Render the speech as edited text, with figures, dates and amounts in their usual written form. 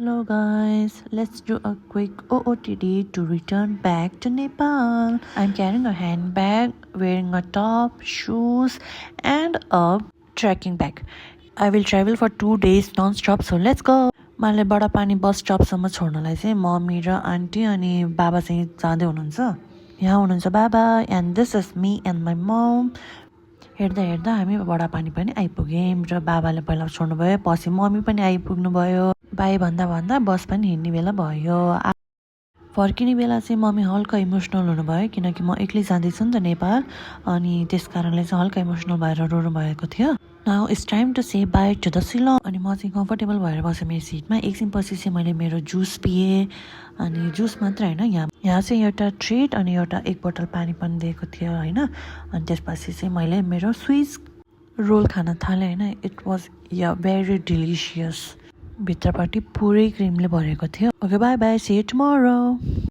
Hello guys, let's do a quick OOTD to return back to Nepal. I'm carrying a handbag, wearing a top, shoes and a trekking bag. I will travel for 2 days non-stop, so let's go. मलाई बडा पानी बस स्टपसम्म छोड्नलाई चाहिँ mummy र aunty अनि बाबा चाहिँ जाँदै हुनुहुन्छ. यहाँ हुनुहुन्छ बाबा and this is me and my mom. हेर्दा हेर्दा हामी बडा पानी पनि आइपुग्यौँ र बाबाले पहिला छोड्नुभयो, पछि मम्मी पनि आइपुग्नु भयो. बाई भन्दा भन्दा बस पनि हिँड्ने बेला भयो. फर्किने बेला चाहिँ मम्मी हल्का इमोसनल हुनुभयो किनकि म एक्लै जाँदैछु नि त नेपाल, अनि त्यस कारणले चाहिँ हल्का इमोसनल भएर रोनु भएको थियो. Now it's time to say bye to the Shillong. अनि म चाहिँ कम्फर्टेबल भएर बसेँ मेरो सिटमा. एकछिन पछि चाहिँ मैले मेरो जुस पिएँ. अनि जुस मात्र होइन, यहाँ चाहिँ एउटा ट्रिट अनि एउटा 1 बोतल पानी पनि दिएको थियो होइन. अनि त्यसपछि चाहिँ मैले मेरो स्विस रोल खान थालेँ होइन. It was very delicious. भित्रपट्टि पुरै क्रिमले भरेको थियो. Okay bye bye, see you tomorrow.